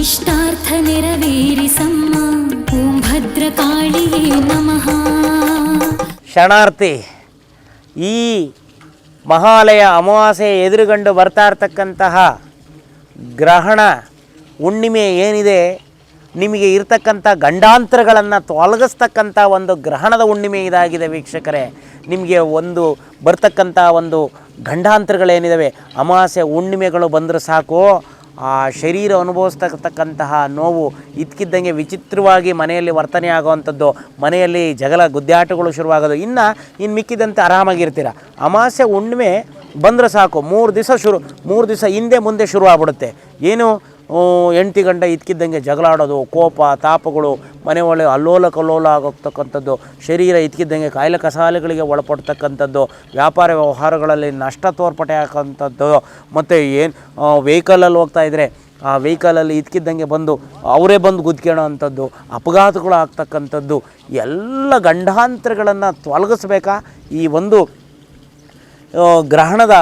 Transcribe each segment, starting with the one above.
ಇಷ್ಟಾರ್ಥ ನೆರವೇರಿಸಮ್ಮ. ಓಂ ಭದ್ರಕಾಳಿಯೇ ನಮಃ. ಶರಣಾರ್ಥಿ, ಈ ಮಹಾಲಯ ಅಮಾವಾಸ್ಯೆ ಎದುರುಗಂಡು ಬರ್ತಾ ಇರ್ತಕ್ಕಂತಹ ಗ್ರಹಣ ಹುಣ್ಣಿಮೆ ಏನಿದೆ, ನಿಮಗೆ ಇರ್ತಕ್ಕಂಥ ಗಂಡಾಂತರಗಳನ್ನು ತೊಲಗಿಸ್ತಕ್ಕಂಥ ಒಂದು ಗ್ರಹಣದ ಹುಣ್ಣಿಮೆ ಇದಾಗಿದೆ ವೀಕ್ಷಕರೇ. ನಿಮಗೆ ಒಂದು ಬರ್ತಕ್ಕಂಥ ಒಂದು ಗಂಡಾಂತರಗಳೇನಿದ್ದಾವೆ, ಅಮಾವಾಸ್ಯೆ ಹುಣ್ಣಿಮೆಗಳು ಬಂದರೆ ಸಾಕು, ಆ ಶರೀರ ಅನುಭವಿಸ್ತಕ್ಕಂತಹ ನೋವು ಇದ್ಕಿದ್ದಂಗೆ ವಿಚಿತ್ರವಾಗಿ ಮನೆಯಲ್ಲಿ ವರ್ತನೆ ಆಗುವಂಥದ್ದು, ಮನೆಯಲ್ಲಿ ಜಗಳ ಗುದ್ದಾಟಗಳು ಶುರುವಾಗೋದು. ಇನ್ನು ಮಿಕ್ಕಿದಂತೆ ಆರಾಮಾಗಿರ್ತೀರ. ಅಮಾವಾಸ್ಯೆ ಹುಣ್ಣಿಮೆ ಬಂದರೆ ಸಾಕು, 3 ದಿವಸ ಹಿಂದೆ ಮುಂದೆ ಶುರು ಆಗ್ಬಿಡುತ್ತೆ. ಏನು ಹೆಂಡತಿ ಗಂಡ ಇದ್ಕಿದ್ದಂಗೆ ಜಗಳಾಡೋದು, ಕೋಪ ತಾಪಗಳು, ಮನೆ ಒಳಗೆ ಅಲ್ಲೋಲ ಕಲ್ಲೋಲ ಆಗೋಗ್ತಕ್ಕಂಥದ್ದು, ಶರೀರ ಇದ್ಕಿದ್ದಂಗೆ ಕಾಯಿಲೆ ಕಸಾಲೆಗಳಿಗೆ ಒಳಪಡ್ತಕ್ಕಂಥದ್ದು, ವ್ಯಾಪಾರ ವ್ಯವಹಾರಗಳಲ್ಲಿ ನಷ್ಟ ತೋರ್ಪಟೆ ಹಾಕೋಂಥದ್ದು, ಮತ್ತು ಏನು ವೆಹಿಕಲಲ್ಲಿ ಹೋಗ್ತಾಯಿದ್ರೆ ಆ ವೆಹಿಕಲಲ್ಲಿ ಇದ್ಕಿದ್ದಂಗೆ ಬಂದು ಅವರೇ ಬಂದು ಗುದ್ಕೊಳ್ಳೋ ಅಂಥದ್ದು, ಅಪಘಾತಗಳು ಆಗ್ತಕ್ಕಂಥದ್ದು, ಎಲ್ಲ ಗಂಡಾಂತರಗಳನ್ನು ತೊಲಗಿಸ್ಬೇಕಾ ಈ ಒಂದು ಗ್ರಹಣದ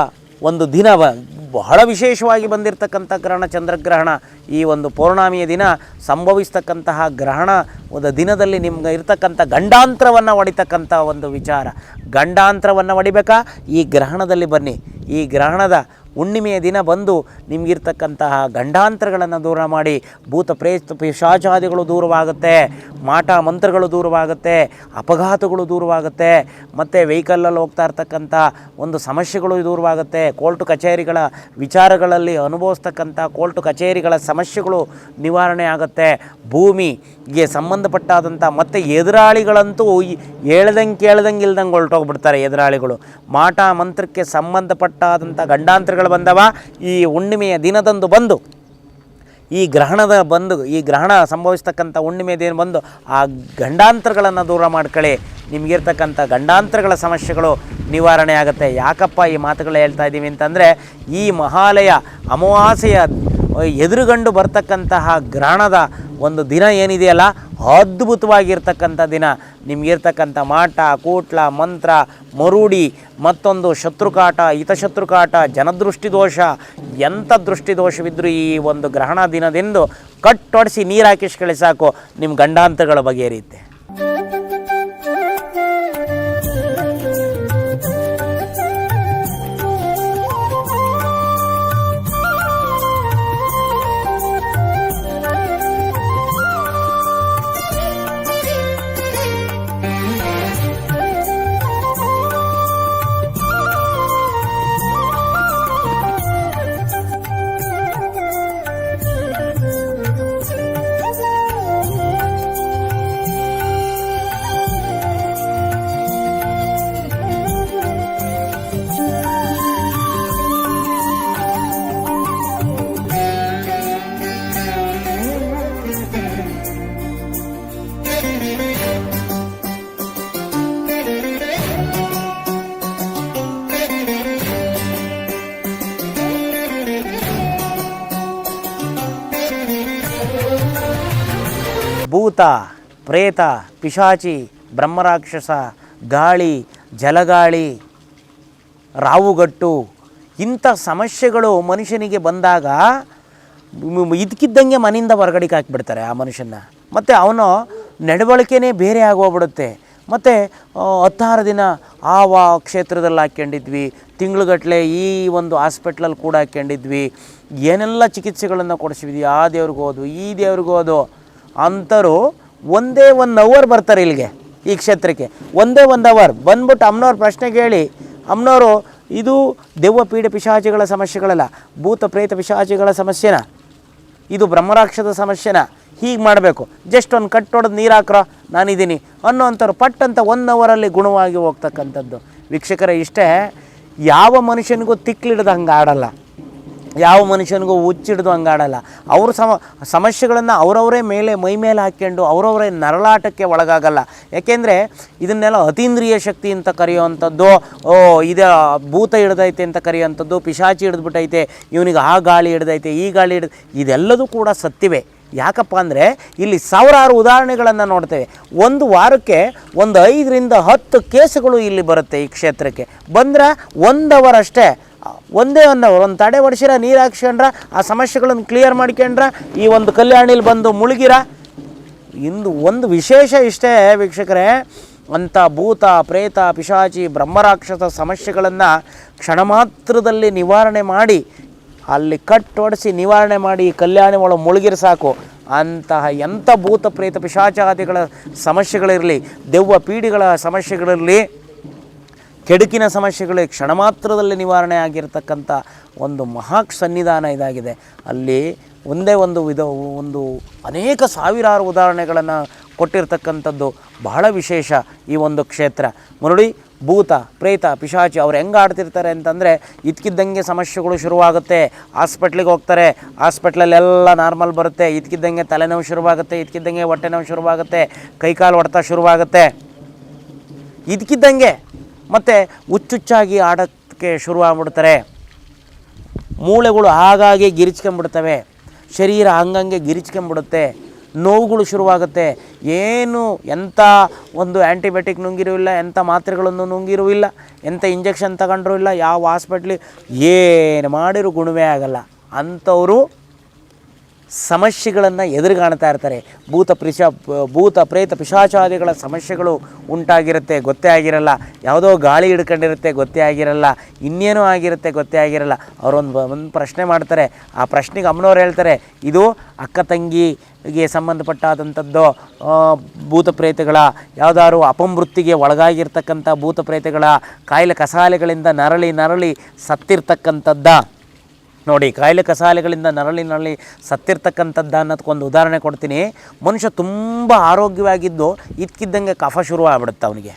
ಒಂದು ದಿನ. ಬಹಳ ವಿಶೇಷವಾಗಿ ಬಂದಿರತಕ್ಕಂಥ ಗ್ರಹಣ ಚಂದ್ರಗ್ರಹಣ. ಈ ಒಂದು ಪೌರ್ಣಮಿಯ ದಿನ ಸಂಭವಿಸ್ತಕ್ಕಂತಹ ಗ್ರಹಣ ಒಂದು ದಿನದಲ್ಲಿ ನಿಮ್ಗೆ ಇರ್ತಕ್ಕಂಥ ಗಂಡಾಂತರವನ್ನು ಹೊಡಿತಕ್ಕಂಥ ಒಂದು ವಿಚಾರ. ಗಂಡಾಂತರವನ್ನು ಹೊಡಿಬೇಕಾ ಈ ಗ್ರಹಣದಲ್ಲಿ ಬನ್ನಿ. ಈ ಗ್ರಹಣದ ಹುಣ್ಣಿಮೆಯ ದಿನ ಬಂದು ನಿಮಗಿರ್ತಕ್ಕಂತಹ ಗಂಡಾಂತರಗಳನ್ನು ದೂರ ಮಾಡಿ, ಭೂತ ಪ್ರೇತ ಪಿಶಾಚಾದಿಗಳು ದೂರವಾಗುತ್ತೆ, ಮಾಟ ಮಂತ್ರಗಳು ದೂರವಾಗುತ್ತೆ, ಅಪಘಾತಗಳು ದೂರವಾಗುತ್ತೆ, ಮತ್ತು ವೆಹಿಕಲಲ್ಲಿ ಹೋಗ್ತಾ ಇರ್ತಕ್ಕಂಥ ಒಂದು ಸಮಸ್ಯೆಗಳು ದೂರವಾಗುತ್ತೆ, ಕೋರ್ಟು ಕಚೇರಿಗಳ ವಿಚಾರಗಳಲ್ಲಿ ಅನುಭವಿಸ್ತಕ್ಕಂಥ ಕೋರ್ಟು ಕಚೇರಿಗಳ ಸಮಸ್ಯೆಗಳು ನಿವಾರಣೆ ಆಗುತ್ತೆ. ಭೂಮಿಗೆ ಸಂಬಂಧಪಟ್ಟಾದಂಥ ಮತ್ತು ಎದುರಾಳಿಗಳಂತೂ ಹೇಳ್ದಂಗೆ ಕೇಳ್ದಂಗೆ ಇಲ್ದಂಗೆ ಹೊರಟೋಗ್ಬಿಡ್ತಾರೆ ಎದುರಾಳಿಗಳು. ಮಾಟ ಮಂತ್ರಕ್ಕೆ ಸಂಬಂಧಪಟ್ಟಾದಂಥ ಗಂಡಾಂತರಗಳು ಬಂದವ ಈ ಹುಣ್ಣಿಮೆಯ ದಿನದಂದು ಬಂದು, ಈ ಗ್ರಹಣ ಸಂಭವಿಸ್ತಕ್ಕಂಥ ಹುಣ್ಣಿಮೆಯ ದಿನ ಬಂದು ಆ ಗಂಡಾಂತರಗಳನ್ನು ದೂರ ಮಾಡ್ಕೊಳ್ಳಿ. ನಿಮಗಿರ್ತಕ್ಕಂಥ ಗಂಡಾಂತರಗಳ ಸಮಸ್ಯೆಗಳು ನಿವಾರಣೆ ಆಗುತ್ತೆ. ಯಾಕಪ್ಪ ಈ ಮಾತುಗಳು ಹೇಳ್ತಾ ಇದ್ದೀವಿ ಅಂತಂದರೆ, ಈ ಮಹಾಲಯ ಅಮಾವಾಸ್ಯೆಯ ಎದುರುಗಂಡು ಬರ್ತಕ್ಕಂತಹ ಗ್ರಹಣದ ಒಂದು ದಿನ ಏನಿದೆಯಲ್ಲ, ಅದ್ಭುತವಾಗಿರ್ತಕ್ಕಂಥ ದಿನ. ನಿಮಗಿರ್ತಕ್ಕಂಥ ಮಾಟ ಕೂಟ್ಲ ಮಂತ್ರ ಮರುಡಿ, ಮತ್ತೊಂದು ಶತ್ರುಕಾಟ, ಹಿತಶತ್ರುಕಾಟ, ಜನದೃಷ್ಟಿದೋಷ, ಎಂಥ ದೃಷ್ಟಿದೋಷವಿದ್ದರೂ ಈ ಒಂದು ಗ್ರಹಣ ದಿನದಿಂದ ಕಟ್ಟೊಡಿಸಿ ನೀರು ಹಾಕಿಸ್ಕೊಳ್ಳಿ ಸಾಕು, ನಿಮ್ಮ ಗಂಡಾಂತರಗಳ ಬಗೆಹರಿಯುತ್ತೆ. ಭೂತ ಪ್ರೇತ ಪಿಶಾಚಿ ಬ್ರಹ್ಮರಾಕ್ಷಸ ಗಾಳಿ ಜಲಗಾಳಿ ರಾವುಗಟ್ಟು ಇಂಥ ಸಮಸ್ಯೆಗಳು ಮನುಷ್ಯನಿಗೆ ಬಂದಾಗ ಇದಕ್ಕಿದ್ದಂಗೆ ಮನೆಯಿಂದ ಹೊರಗಡೆಗೆ ಹಾಕಿಬಿಡ್ತಾರೆ ಆ ಮನುಷ್ಯನ. ಮತ್ತು ಅವನು ನಡವಳಿಕೆನೇ ಬೇರೆ ಆಗೋಗ್ಬಿಡುತ್ತೆ. ಮತ್ತು 16 ದಿನ ಆ ಕ್ಷೇತ್ರದಲ್ಲಿ ಹಾಕ್ಕೊಂಡಿದ್ವಿ, ತಿಂಗಳುಗಟ್ಟಲೆ ಈ ಒಂದು ಹಾಸ್ಪಿಟ್ಲಲ್ಲಿ ಕೂಡ ಹಾಕ್ಕೊಂಡಿದ್ವಿ, ಏನೆಲ್ಲ ಚಿಕಿತ್ಸೆಗಳನ್ನು ಕೊಡಿಸಿದ್ವಿ, ಆ ದೇವ್ರಿಗೋದು ಈ ದೇವ್ರಿಗೋದು ಅಂಥವ್ರು ಒಂದೇ 1 ಅವರ್ ಬರ್ತಾರೆ ಇಲ್ಲಿಗೆ ಈ ಕ್ಷೇತ್ರಕ್ಕೆ. ಒಂದೇ 1 ಅವರ್ ಬಂದ್ಬಿಟ್ಟು ಅಮ್ಮನವ್ರ ಪ್ರಶ್ನೆ ಕೇಳಿ, ಅಮ್ಮನವರು ಇದು ದೆವ್ವ ಪೀಡೆ ಪಿಶಾಚಿಗಳ ಸಮಸ್ಯೆಗಳಲ್ಲ, ಭೂತ ಪ್ರೇತ ಪಿಶಾಚಿಗಳ ಸಮಸ್ಯೆನ, ಇದು ಬ್ರಹ್ಮರಾಕ್ಷದ ಸಮಸ್ಯೆನ, ಹೀಗೆ ಮಾಡಬೇಕು, ಜಸ್ಟ್ ಒಂದು ಕಟ್ಟೊಡೆದು ನೀರು ಹಾಕ್ರೋ ನಾನಿದ್ದೀನಿ ಅನ್ನೋ ಅಂಥವ್ರು ಪಟ್ಟಂತ 1 ಅವರಲ್ಲಿ ಗುಣವಾಗಿ ಹೋಗ್ತಕ್ಕಂಥದ್ದು. ವೀಕ್ಷಕರೇ, ಇಷ್ಟೇ. ಯಾವ ಮನುಷ್ಯನಿಗೂ ತಿಕ್ಲಿಡ್ದು ಹಂಗೆ ಆಡಲ್ಲ, ಯಾವ ಮನುಷ್ಯನಿಗೂ ಹುಚ್ಚಿಡ್ದು ಹಂಗೆ ಆಡಲ್ಲ. ಅವರು ಸಮಸ್ಯೆಗಳನ್ನು ಅವರವರೇ ಮೈ ಮೇಲೆ ಹಾಕ್ಕೊಂಡು ಅವರವರೇ ನರಳಾಟಕ್ಕೆ ಒಳಗಾಗಲ್ಲ. ಯಾಕೆಂದರೆ ಇದನ್ನೆಲ್ಲ ಅತೀಂದ್ರಿಯ ಶಕ್ತಿ ಅಂತ ಕರೆಯುವಂಥದ್ದು, ಇದು ಭೂತ ಹಿಡ್ದೈತೆ ಅಂತ ಕರೆಯುವಂಥದ್ದು, ಪಿಶಾಚಿ ಹಿಡಿದ್ಬಿಟ್ಟೈತೆ, ಇವನಿಗೆ ಆ ಗಾಳಿ ಹಿಡ್ದೈತೆ ಈ ಗಾಳಿ ಇದೆಲ್ಲದೂ ಕೂಡ ಸತ್ಯವೇ. ಯಾಕಪ್ಪ ಅಂದರೆ ಇಲ್ಲಿ ಸಾವಿರಾರು ಉದಾಹರಣೆಗಳನ್ನು ನೋಡ್ತೇವೆ. ಒಂದು ವಾರಕ್ಕೆ 5 ರಿಂದ 10 ಕೇಸುಗಳು ಇಲ್ಲಿ ಬರುತ್ತೆ ಈ ಕ್ಷೇತ್ರಕ್ಕೆ ಬಂದರೆ 1 ಅವರ್ ಅಷ್ಟೇ ಒಂದೇ ಒಂದು ತಡೆ ಹೊಡ್ಸಿರ, ನೀರು ಹಾಕ್ಸ್ಕೊಂಡ್ರ, ಆ ಸಮಸ್ಯೆಗಳನ್ನು ಕ್ಲಿಯರ್ ಮಾಡ್ಕೊಂಡ್ರ, ಈ ಒಂದು ಕಲ್ಯಾಣಿಲಿ ಬಂದು ಮುಳುಗಿರ. ಇಂದು ಒಂದು ವಿಶೇಷ ಇಷ್ಟೇ ವೀಕ್ಷಕರೇ, ಅಂಥ ಭೂತ ಪ್ರೇತ ಪಿಶಾಚಿ ಬ್ರಹ್ಮರಾಕ್ಷಸ ಸಮಸ್ಯೆಗಳನ್ನು ಕ್ಷಣ ಮಾತ್ರದಲ್ಲಿ ನಿವಾರಣೆ ಮಾಡಿ, ಅಲ್ಲಿ ಕಟ್ಟೊಡಿಸಿ ನಿವಾರಣೆ ಮಾಡಿ ಕಲ್ಯಾಣಿ ಒಳಗೆ ಮುಳುಗಿರ ಸಾಕು. ಅಂತಹ ಎಂಥ ಭೂತ ಪ್ರೇತ ಪಿಶಾಚಾದಿಗಳ ಸಮಸ್ಯೆಗಳಿರಲಿ, ದೆವ್ವ ಪೀಡಿಗಳ ಸಮಸ್ಯೆಗಳಿರಲಿ, ಕೆಡುಕಿನ ಸಮಸ್ಯೆಗಳು ಕ್ಷಣ ಮಾತ್ರದಲ್ಲಿ ನಿವಾರಣೆ ಆಗಿರ್ತಕ್ಕಂಥ ಒಂದು ಮಹಾಕ್ ಸನ್ನಿಧಾನ ಇದಾಗಿದೆ. ಅಲ್ಲಿ ಒಂದೇ ಒಂದು ಅನೇಕ ಸಾವಿರಾರು ಉದಾಹರಣೆಗಳನ್ನು ಕೊಟ್ಟಿರ್ತಕ್ಕಂಥದ್ದು ಬಹಳ ವಿಶೇಷ ಈ ಒಂದು ಕ್ಷೇತ್ರ. ನೋಡಿ, ಭೂತ ಪ್ರೇತ ಪಿಶಾಚಿ ಅವ್ರು ಹೆಂಗೆ ಆಡ್ತಿರ್ತಾರೆ ಅಂತಂದರೆ, ಇದ್ಕಿದ್ದಂಗೆ ಸಮಸ್ಯೆಗಳು ಶುರುವಾಗುತ್ತೆ, ಹಾಸ್ಪಿಟ್ಲಿಗೆ ಹೋಗ್ತಾರೆ, ಹಾಸ್ಪಿಟ್ಲಲ್ಲೆಲ್ಲ ನಾರ್ಮಲ್ ಬರುತ್ತೆ, ಇದ್ಕಿದ್ದಂಗೆ ತಲೆನೋವು ಶುರುವಾಗುತ್ತೆ, ಇದ್ಕಿದ್ದಂಗೆ ಹೊಟ್ಟೆ ನೋವು ಶುರುವಾಗುತ್ತೆ, ಕೈಕಾಲು ಹೊಡೆತ ಶುರುವಾಗುತ್ತೆ, ಇದ್ಕಿದ್ದಂಗೆ ಮತ್ತು ಹುಚ್ಚುಚ್ಚಾಗಿ ಆಡೋಕ್ಕೆ ಶುರುವಾಗ್ಬಿಡ್ತಾರೆ, ಮೂಳೆಗಳು ಹಾಗಾಗಿ ಗಿರಿಚ್ಕೊಂಬಿಡ್ತವೆ, ಶರೀರ ಹಂಗಂಗೆ ಗಿರಿಚ್ಕೊಂಬಿಡುತ್ತೆ, ನೋವುಗಳು ಶುರುವಾಗುತ್ತೆ. ಏನು ಎಂಥ ಒಂದು ಆ್ಯಂಟಿಬಯೋಟಿಕ್ ನುಂಗಿರುವಿಲ್ಲ, ಎಂಥ ಮಾತ್ರೆಗಳನ್ನು ನುಂಗಿರುವಿಲ್ಲ, ಎಂಥ ಇಂಜೆಕ್ಷನ್ ತಗೊಂಡ್ರೂ ಇಲ್ಲ, ಯಾವ ಹಾಸ್ಪಿಟ್ಲಿ ಏನು ಮಾಡಿರೂ ಗುಣವೇ ಆಗಲ್ಲ. ಅಂಥವರು ಸಮಸ್ಯೆಗಳನ್ನು ಎದುರುಗಾಣ್ತಾ ಇರ್ತಾರೆ. ಭೂತ ಪ್ರೇತ ಪಿಶಾಚಾದಿಗಳ ಸಮಸ್ಯೆಗಳು ಉಂಟಾಗಿರುತ್ತೆ, ಗೊತ್ತೇ ಆಗಿರಲ್ಲ. ಯಾವುದೋ ಗಾಳಿ ಹಿಡ್ಕೊಂಡಿರುತ್ತೆ, ಗೊತ್ತೇ ಆಗಿರಲ್ಲ. ಇನ್ನೇನೋ ಆಗಿರುತ್ತೆ, ಗೊತ್ತೇ ಆಗಿರಲ್ಲ. ಅವರೊಂದು ಪ್ರಶ್ನೆ ಮಾಡ್ತಾರೆ. ಆ ಪ್ರಶ್ನೆಗೆ ಅಮ್ಮನವ್ರು ಹೇಳ್ತಾರೆ, ಇದು ಅಕ್ಕ ತಂಗಿಗೆ ಸಂಬಂಧಪಟ್ಟಾದಂಥದ್ದು ಭೂತ ಪ್ರೇತಗಳ, ಯಾವುದಾದ್ರು ಅಪಮೃತ್ತಿಗೆ ಒಳಗಾಗಿರ್ತಕ್ಕಂಥ ಭೂತ ಪ್ರೇತಗಳ, ಕಾಯಿಲೆ ಕಸಾಲೆಗಳಿಂದ ನರಳಿ ಸತ್ತಿರ್ತಕ್ಕಂಥದ್ದ. ನೋಡಿ, ಕಾಯಿಲೆ ಕಸಾಲೆಗಳಿಂದ ನರಳಿ ಸತ್ತಿರ್ತಕ್ಕಂಥದ್ದು ಅನ್ನೋದಕ್ಕೊಂದು ಉದಾಹರಣೆ ಕೊಡ್ತೀನಿ. ಮನುಷ್ಯ ತುಂಬ ಆರೋಗ್ಯವಾಗಿದ್ದು ಇದ್ಕಿದ್ದಂಗೆ ಕಫ ಶುರುವಾಗ್ಬಿಡುತ್ತೆ, ಅವನಿಗೆ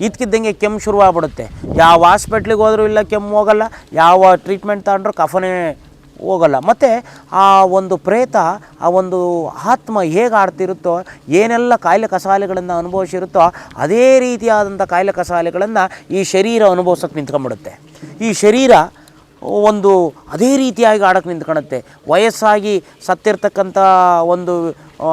ಇದ್ಕಿದ್ದಂಗೆ ಕೆಮ್ಮು ಶುರುವಾಗ್ಬಿಡುತ್ತೆ. ಯಾವ ಹಾಸ್ಪಿಟ್ಲಿಗೆ ಹೋದರೂ ಇಲ್ಲ, ಕೆಮ್ಮು ಹೋಗಲ್ಲ, ಯಾವ ಟ್ರೀಟ್ಮೆಂಟ್ ತಗೊಂಡ್ರೂ ಕಫನೇ ಹೋಗಲ್ಲ. ಮತ್ತು ಆ ಒಂದು ಪ್ರೇತ, ಆ ಒಂದು ಆತ್ಮ ಹೇಗೆ ಆಡ್ತಿರುತ್ತೋ, ಏನೆಲ್ಲ ಕಾಯಿಲೆ ಕಸಾಲೆಗಳನ್ನು ಅನುಭವಿಸಿರುತ್ತೋ ಅದೇ ರೀತಿಯಾದಂಥ ಕಾಯಿಲೆ ಕಸಾಲೆಗಳನ್ನು ಈ ಶರೀರ ಅನುಭವಿಸೋಕೆ ನಿಂತ್ಕೊಂಡ್ಬಿಡುತ್ತೆ. ಈ ಶರೀರ ಒಂದು ಅದೇ ರೀತಿಯಾಗಿ ಆಡೋಕ್ಕೆ ನಿಂತ್ಕೊಳುತ್ತೆ. ವಯಸ್ಸಾಗಿ ಸತ್ತಿರ್ತಕ್ಕಂಥ ಒಂದು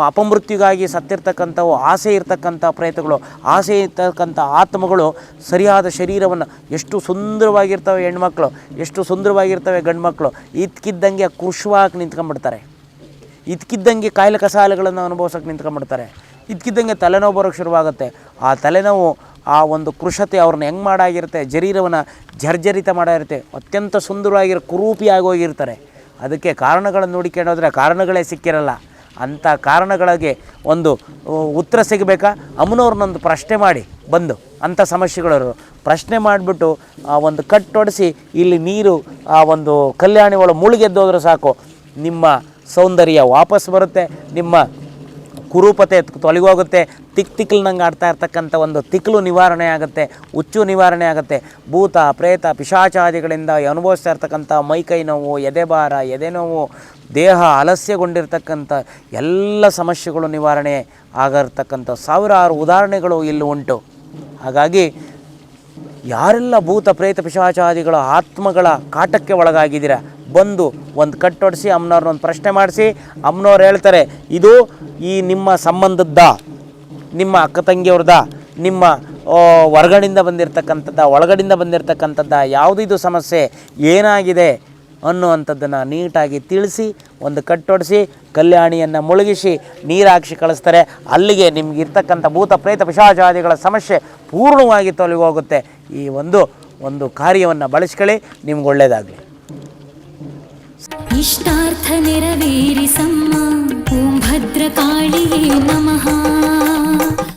ಅಪಮೃತ್ಯುಗಾಗಿ ಸತ್ತಿರ್ತಕ್ಕಂಥವು ಆಸೆ ಇರ್ತಕ್ಕಂಥ ಪ್ರೇತಗಳು, ಆಸೆ ಇರ್ತಕ್ಕಂಥ ಆತ್ಮಗಳು ಸರಿಯಾದ ಶರೀರವನ್ನು, ಎಷ್ಟು ಸುಂದರವಾಗಿರ್ತವೆ ಹೆಣ್ಮಕ್ಳು, ಎಷ್ಟು ಸುಂದರವಾಗಿರ್ತವೆ ಗಂಡು ಮಕ್ಕಳು, ಇದ್ಕಿದ್ದಂಗೆ ಕೃಶವಾಗಿ ನಿಂತ್ಕೊಂಡ್ಬಿಡ್ತಾರೆ, ಇದ್ಕಿದ್ದಂಗೆ ಕಾಯಿಲೆ ಕಸಾಲೆಗಳನ್ನು ಅನುಭವಿಸೋಕೆ ನಿಂತ್ಕೊಂಡ್ಬಿಡ್ತಾರೆ, ಇದ್ಕಿದ್ದಂಗೆ ತಲೆನೋವು ಬರೋಕ್ಕೆ ಶುರುವಾಗುತ್ತೆ. ಆ ತಲೆನೋವು, ಆ ಒಂದು ಕೃಶತೆ ಅವ್ರನ್ನ ಹೆಂಗೆ ಮಾಡಾಗಿರುತ್ತೆ, ಶರೀರವನ್ನು ಜರ್ಜರಿತ ಮಾಡಿರುತ್ತೆ, ಅತ್ಯಂತ ಸುಂದರವಾಗಿರೋ ಕುರೂಪಿಯಾಗಿ ಹೋಗಿರ್ತಾರೆ. ಅದಕ್ಕೆ ಕಾರಣಗಳನ್ನು ನೋಡಿಕೊಂಡೋದ್ರೆ ಕಾರಣಗಳೇ ಸಿಕ್ಕಿರಲ್ಲ. ಅಂಥ ಕಾರಣಗಳಿಗೆ ಒಂದು ಉತ್ತರ ಸಿಗಬೇಕಾ? ಅಮ್ಮನವ್ರನ್ನೊಂದು ಪ್ರಶ್ನೆ ಮಾಡಿ ಬಂದು, ಅಂಥ ಸಮಸ್ಯೆಗಳು ಪ್ರಶ್ನೆ ಮಾಡಿಬಿಟ್ಟು ಆ ಒಂದು ಕಟ್ಟೊಡಿಸಿ ಇಲ್ಲಿ ನೀರು ಆ ಒಂದು ಕಲ್ಯಾಣಿ ಒಳಗೆ ಮುಳುಗೆದ್ದೋದ್ರೆ ಸಾಕು, ನಿಮ್ಮ ಸೌಂದರ್ಯ ವಾಪಸ್ ಬರುತ್ತೆ, ನಿಮ್ಮ ಕುರೂಪತೆ ತೊಲಗೋಗುತ್ತೆ, ತಿಕ್ಲಂಗೆ ಆಡ್ತಾ ಇರ್ತಕ್ಕಂಥ ಒಂದು ತಿಕ್ಲು ನಿವಾರಣೆ ಆಗುತ್ತೆ, ಹುಚ್ಚು ನಿವಾರಣೆ ಆಗುತ್ತೆ. ಭೂತ ಪ್ರೇತ ಪಿಶಾಚಾದಿಗಳಿಂದ ಅನುಭವಿಸ್ತಾ ಇರ್ತಕ್ಕಂಥ ಮೈಕೈ ನೋವು, ಎದೆಭಾರ, ಎದೆ ನೋವು, ದೇಹ ಆಲಸ್ಯಗೊಂಡಿರ್ತಕ್ಕಂಥ ಎಲ್ಲ ಸಮಸ್ಯೆಗಳು ನಿವಾರಣೆ ಆಗಿರ್ತಕ್ಕಂಥ ಸಾವಿರಾರು ಉದಾಹರಣೆಗಳು ಇಲ್ಲಿ ಉಂಟು. ಹಾಗಾಗಿ ಯಾರೆಲ್ಲ ಭೂತ ಪ್ರೇತ ಪಿಶಾಚಾದಿಗಳ ಆತ್ಮಗಳ ಕಾಟಕ್ಕೆ ಒಳಗಾಗಿದ್ದೀರ, ಬಂದು ಒಂದು ಕಟ್ಟೊಡಿಸಿ ಅಮ್ಮನವ್ರನ್ನೊಂದು ಪ್ರಶ್ನೆ ಮಾಡಿಸಿ, ಅಮ್ಮನವ್ರು ಹೇಳ್ತಾರೆ, ಇದು ಈ ನಿಮ್ಮ ಸಂಬಂಧದ, ನಿಮ್ಮ ಅಕ್ಕ ತಂಗಿಯವ್ರದ, ನಿಮ್ಮ ಹೊರಗಡೆಯಿಂದ ಬಂದಿರತಕ್ಕಂಥದ್ದು, ಒಳಗಡೆಯಿಂದ ಬಂದಿರತಕ್ಕಂಥದ್ದು, ಯಾವುದಿದು ಸಮಸ್ಯೆ ಏನಾಗಿದೆ ಅನ್ನುವಂಥದ್ದನ್ನು ನೀಟಾಗಿ ತಿಳಿಸಿ ಒಂದು ಕಟ್ಟೊಡಿಸಿ ಕಲ್ಯಾಣಿಯನ್ನು ಮುಳುಗಿಸಿ ನೀರು ಹಾಕಿಸಿ ಕಳಿಸ್ತಾರೆ. ಅಲ್ಲಿಗೆ ನಿಮ್ಗೆ ಇರ್ತಕ್ಕಂಥ ಭೂತ ಪ್ರೇತ ಪಿಶಾಚಾದಿಗಳ ಸಮಸ್ಯೆ ಪೂರ್ಣವಾಗಿ ತೊಲಗೋಗುತ್ತೆ. ಈ ಒಂದು ಕಾರ್ಯವನ್ನು ಬಳಸ್ಕೊಳ್ಳಿ, ನಿಮ್ಗೆ ಒಳ್ಳೆಯದಾಗಲಿ. ಇಷ್ಟಾರ್ಥ ನೆರವೇರಿಸಮ್ಮ, ಓಂ ಭದ್ರಕಾಳಿಯೇ ನಮಃ.